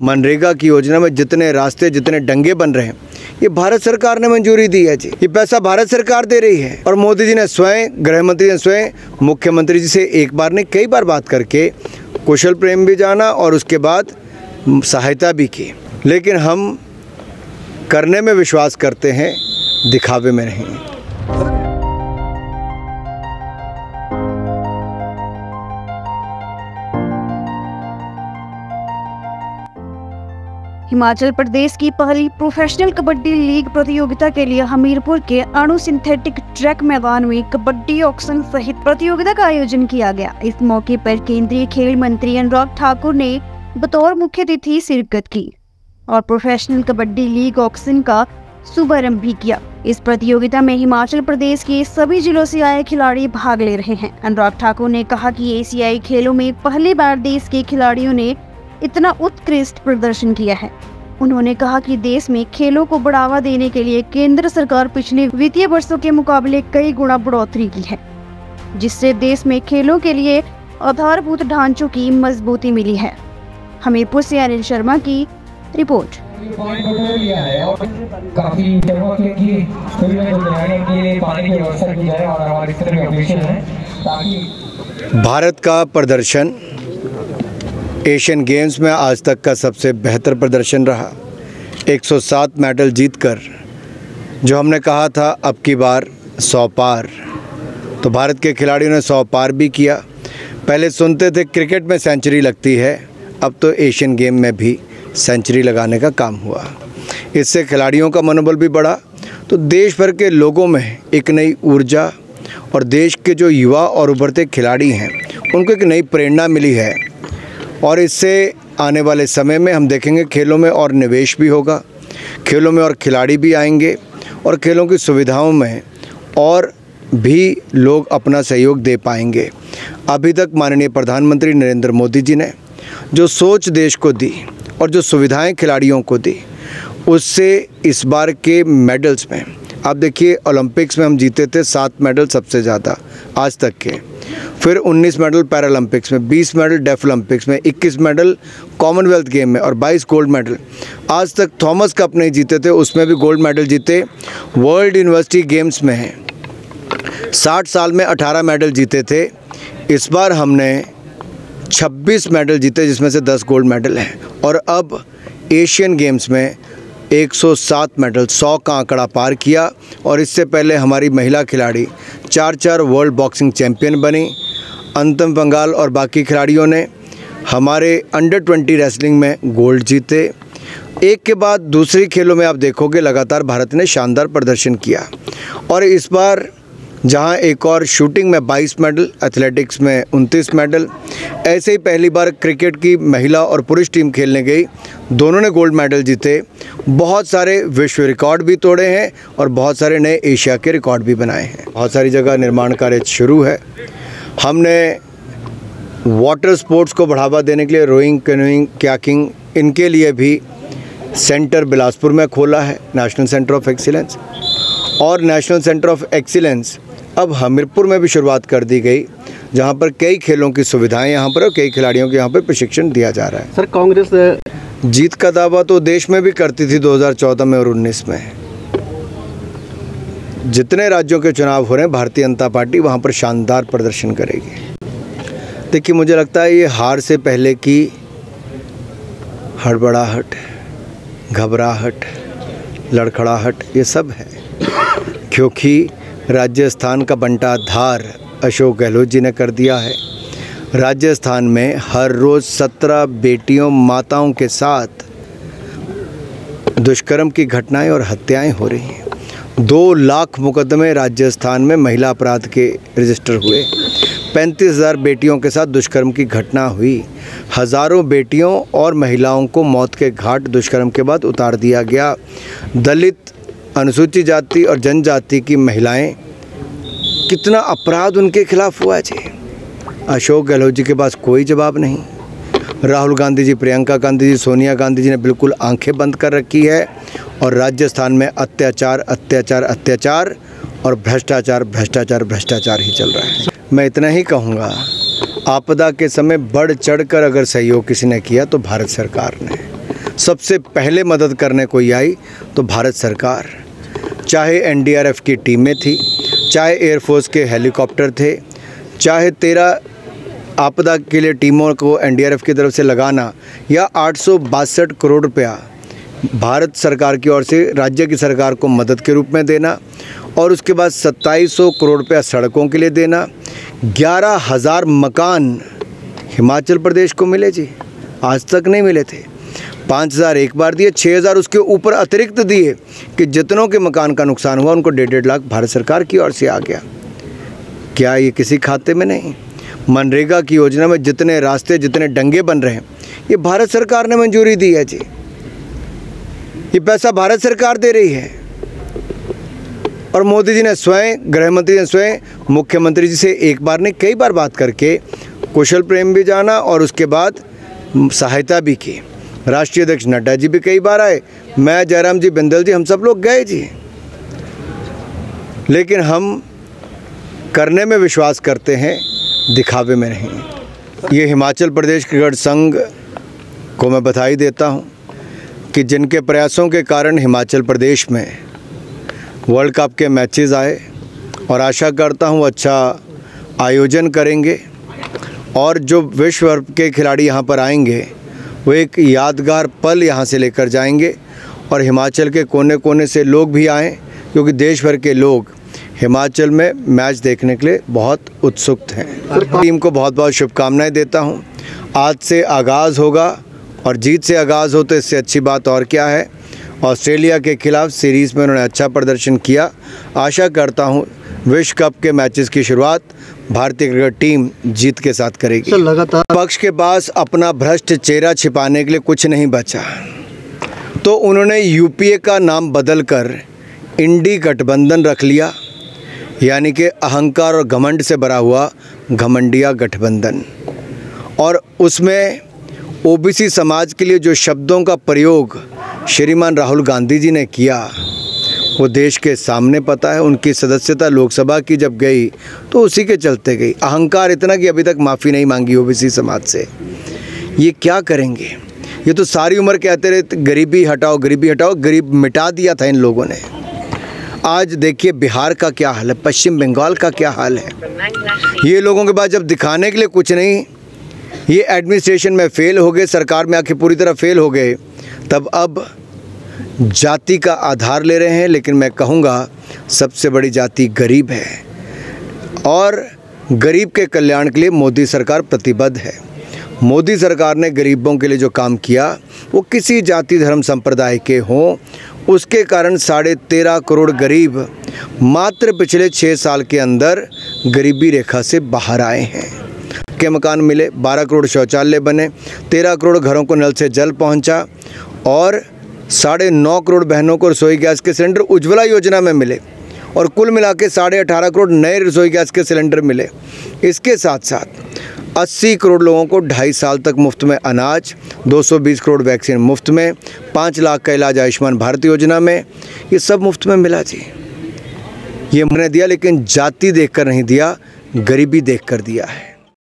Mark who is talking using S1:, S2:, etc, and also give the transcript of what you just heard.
S1: मनरेगा की योजना में जितने रास्ते, जितने डंगे बन रहे हैं, ये भारत सरकार ने मंजूरी दी है जी। ये पैसा भारत सरकार दे रही है। और मोदी जी ने स्वयं, गृह मंत्री ने स्वयं मुख्यमंत्री जी से एक बार नहीं कई बार बात करके कुशल प्रेम भी जाना और उसके बाद सहायता भी की। लेकिन हम करने में विश्वास करते हैं, दिखावे में नहीं।
S2: हिमाचल प्रदेश की पहली प्रोफेशनल कबड्डी लीग प्रतियोगिता के लिए हमीरपुर के अणु सिंथेटिक ट्रैक मैदान में कबड्डी ऑक्शन सहित प्रतियोगिता का आयोजन किया गया। इस मौके पर केंद्रीय खेल मंत्री अनुराग ठाकुर ने बतौर मुख्य अतिथि शिरकत की और प्रोफेशनल कबड्डी लीग ऑक्शन का शुभारंभ भी किया। इस प्रतियोगिता में हिमाचल प्रदेश के सभी जिलों से आए खिलाड़ी भाग ले रहे हैं। अनुराग ठाकुर ने कहा कि एशियाई खेलों में पहली बार देश के खिलाड़ियों ने इतना उत्कृष्ट प्रदर्शन किया है। उन्होंने कहा कि देश में खेलों को बढ़ावा देने के लिए केंद्र सरकार पिछले वित्तीय वर्षों के मुकाबले कई गुना बढ़ोतरी की है, जिससे देश में खेलों के लिए आधारभूत ढांचों की मजबूती मिली है। हमीरपुर से अनिल शर्मा की रिपोर्ट।
S1: भारत का प्रदर्शन एशियन गेम्स में आज तक का सबसे बेहतर प्रदर्शन रहा। 107 मेडल जीतकर जो हमने कहा था अब की बार 100 पार, तो भारत के खिलाड़ियों ने 100 पार भी किया। पहले सुनते थे क्रिकेट में सेंचुरी लगती है, अब तो एशियन गेम में भी सेंचुरी लगाने का काम हुआ। इससे खिलाड़ियों का मनोबल भी बढ़ा, तो देश भर के लोगों में एक नई ऊर्जा और देश के जो युवा और उभरते खिलाड़ी हैं उनको एक नई प्रेरणा मिली है। और इससे आने वाले समय में हम देखेंगे खेलों में और निवेश भी होगा, खेलों में और खिलाड़ी भी आएंगे और खेलों की सुविधाओं में और भी लोग अपना सहयोग दे पाएंगे। अभी तक माननीय प्रधानमंत्री नरेंद्र मोदी जी ने जो सोच देश को दी और जो सुविधाएं खिलाड़ियों को दी, उससे इस बार के मेडल्स में आप देखिए, ओलंपिक्स में हम जीते थे 7 मेडल सबसे ज़्यादा आज तक के, फिर 19 मेडल पैरालंपिक्स में, 20 मेडल डेफ ओलंपिक्स में, 21 मेडल कॉमनवेल्थ गेम में और 22 गोल्ड मेडल। आज तक थॉमस कप नहीं जीते थे, उसमें भी गोल्ड मेडल जीते। वर्ल्ड यूनिवर्सिटी गेम्स में 60 साल में 18 मेडल जीते थे। इस बार हमने 26 मेडल जीते, जिसमें से 10 गोल्ड मेडल हैं। और अब एशियन गेम्स में 107 मेडल, 100 का आंकड़ा पार किया। और इससे पहले हमारी महिला खिलाड़ी 4 वर्ल्ड बॉक्सिंग चैंपियन बनी। अंतम बंगाल और बाकी खिलाड़ियों ने हमारे अंडर 20 रेसलिंग में गोल्ड जीते। एक के बाद दूसरी खेलों में आप देखोगे लगातार भारत ने शानदार प्रदर्शन किया। और इस बार जहां एक और शूटिंग में 22 मेडल, एथलेटिक्स में 29 मेडल, ऐसे ही पहली बार क्रिकेट की महिला और पुरुष टीम खेलने गई, दोनों ने गोल्ड मेडल जीते। बहुत सारे विश्व रिकॉर्ड भी तोड़े हैं और बहुत सारे नए एशिया के रिकॉर्ड भी बनाए हैं। बहुत सारी जगह निर्माण कार्य शुरू है। हमने वाटर स्पोर्ट्स को बढ़ावा देने के लिए रोइंग, कैनोइंग, कयाकिंग, इनके लिए भी सेंटर बिलासपुर में खोला है, नेशनल सेंटर ऑफ एक्सीलेंस। और नेशनल सेंटर ऑफ एक्सीलेंस अब हमीरपुर में भी शुरुआत कर दी गई, जहां पर कई खेलों की सुविधाएं यहाँ पर और कई खिलाड़ियों को यहाँ पर प्रशिक्षण दिया जा रहा है।
S3: सर, कांग्रेस
S1: जीत का दावा तो देश में भी करती थी 2014 में और 19 में। जितने राज्यों के चुनाव हो रहे हैं, भारतीय जनता पार्टी वहाँ पर शानदार प्रदर्शन करेगी। देखिए, मुझे लगता है ये हार से पहले की हड़बड़ाहट, घबराहट, लड़खड़ाहट, ये सब है, क्योंकि राजस्थान का बंटाधार अशोक गहलोत जी ने कर दिया है। राजस्थान में हर रोज़ 17 बेटियों, माताओं के साथ दुष्कर्म की घटनाएं और हत्याएं हो रही हैं। 2 लाख मुकदमे राजस्थान में महिला अपराध के रजिस्टर हुए। 35,000 बेटियों के साथ दुष्कर्म की घटना हुई। हज़ारों बेटियों और महिलाओं को मौत के घाट दुष्कर्म के बाद उतार दिया गया। दलित, अनुसूचित जाति और जनजाति की महिलाएं, कितना अपराध उनके खिलाफ हुआ जी। अशोक गहलोत जी के पास कोई जवाब नहीं। राहुल गांधी जी, प्रियंका गांधी जी, सोनिया गांधी जी ने बिल्कुल आंखें बंद कर रखी है और राजस्थान में अत्याचार, अत्याचार, अत्याचार और भ्रष्टाचार, भ्रष्टाचार, भ्रष्टाचार ही चल रहा है। मैं इतना ही कहूँगा, आपदा के समय बढ़ चढ़कर अगर सहयोग किसी ने किया तो भारत सरकार ने। सबसे पहले मदद करने कोई आई तो भारत सरकार, चाहे एनडीआरएफ की टीमें थी, चाहे एयरफोर्स के हेलीकॉप्टर थे, चाहे 13 आपदा के लिए टीमों को एनडीआरएफ की तरफ से लगाना, या 862 करोड़ रुपया भारत सरकार की ओर से राज्य की सरकार को मदद के रूप में देना, और उसके बाद 2700 करोड़ रुपया सड़कों के लिए देना। 11,000 मकान हिमाचल प्रदेश को मिले जी, आज तक नहीं मिले थे। 5,000 एक बार दिए, 6,000 उसके ऊपर अतिरिक्त दिए कि जितनों के मकान का नुकसान हुआ उनको 1.5 लाख भारत सरकार की ओर से आ गया। क्या ये किसी खाते में नहीं? मनरेगा की योजना में जितने रास्ते, जितने डंगे बन रहे हैं, ये भारत सरकार ने मंजूरी दी है जी। ये पैसा भारत सरकार दे रही है। और मोदी जी ने स्वयं, गृह मंत्री ने स्वयं मुख्यमंत्री जी से एक बार नहीं कई बार बात करके कुशल प्रेम भी जाना और उसके बाद सहायता भी की। राष्ट्रीय अध्यक्ष नड्डा जी भी कई बार आए, मैं, जयराम जी, बिंदल जी, हम सब लोग गए जी। लेकिन हम करने में विश्वास करते हैं, दिखावे में नहीं। ये हिमाचल प्रदेश क्रिकेट संघ को मैं बधाई देता हूं कि जिनके प्रयासों के कारण हिमाचल प्रदेश में वर्ल्ड कप के मैचेस आए, और आशा करता हूं अच्छा आयोजन करेंगे और जो विश्व भर के खिलाड़ी यहां पर आएंगे वो एक यादगार पल यहां से लेकर जाएंगे। और हिमाचल के कोने कोने से लोग भी आएँ, क्योंकि देश भर के लोग हिमाचल में मैच देखने के लिए बहुत उत्सुक हैं। टीम को बहुत बहुत शुभकामनाएं देता हूं। आज से आगाज़ होगा और जीत से आगाज़ हो तो इससे अच्छी बात और क्या है। ऑस्ट्रेलिया के खिलाफ सीरीज़ में उन्होंने अच्छा प्रदर्शन किया। आशा करता हूं विश्व कप के मैचेस की शुरुआत भारतीय क्रिकेट टीम जीत के साथ करेगी। लगातार पक्ष के पास अपना भ्रष्ट चेहरा छिपाने के लिए कुछ नहीं बचा, तो उन्होंने यूपीए का नाम बदलकर इंडी गठबंधन रख लिया, यानी कि अहंकार और घमंड से भरा हुआ घमंडिया गठबंधन। और उसमें ओबीसी समाज के लिए जो शब्दों का प्रयोग श्रीमान राहुल गांधी जी ने किया वो देश के सामने पता है। उनकी सदस्यता लोकसभा की जब गई तो उसी के चलते गई। अहंकार इतना कि अभी तक माफ़ी नहीं मांगी ओबीसी समाज से। ये क्या करेंगे? ये तो सारी उम्र कहते रहे गरीबी हटाओ, गरीबी हटाओ, गरीब मिटा दिया था इन लोगों ने। आज देखिए बिहार का क्या हाल है, पश्चिम बंगाल का क्या हाल है। ये लोगों के पास जब दिखाने के लिए कुछ नहीं, ये एडमिनिस्ट्रेशन में फेल हो गए, सरकार में आके पूरी तरह फेल हो गए, तब अब जाति का आधार ले रहे हैं। लेकिन मैं कहूँगा सबसे बड़ी जाति गरीब है, और गरीब के कल्याण के लिए मोदी सरकार प्रतिबद्ध है। मोदी सरकार ने गरीबों के लिए जो काम किया वो किसी जाति धर्म संप्रदाय के हों, उसके कारण 13.5 करोड़ गरीब मात्र पिछले 6 साल के अंदर गरीबी रेखा से बाहर आए हैं। के मकान मिले, 12 करोड़ शौचालय बने, 13 करोड़ घरों को नल से जल पहुंचा, और 9.5 करोड़ बहनों को रसोई गैस के सिलेंडर उज्ज्वला योजना में मिले, और कुल मिला के 18.5 करोड़ नए रसोई गैस के सिलेंडर मिले। इसके साथ साथ 80 करोड़ लोगों को 2.5 साल तक मुफ्त में अनाज, 220 करोड़ वैक्सीन मुफ्त में, 5 लाख का इलाज आयुष्मान भारत योजना में, ये सब मुफ्त में मिला जी। ये हमने दिया, लेकिन जाति देखकर नहीं दिया, गरीबी देखकर दिया है।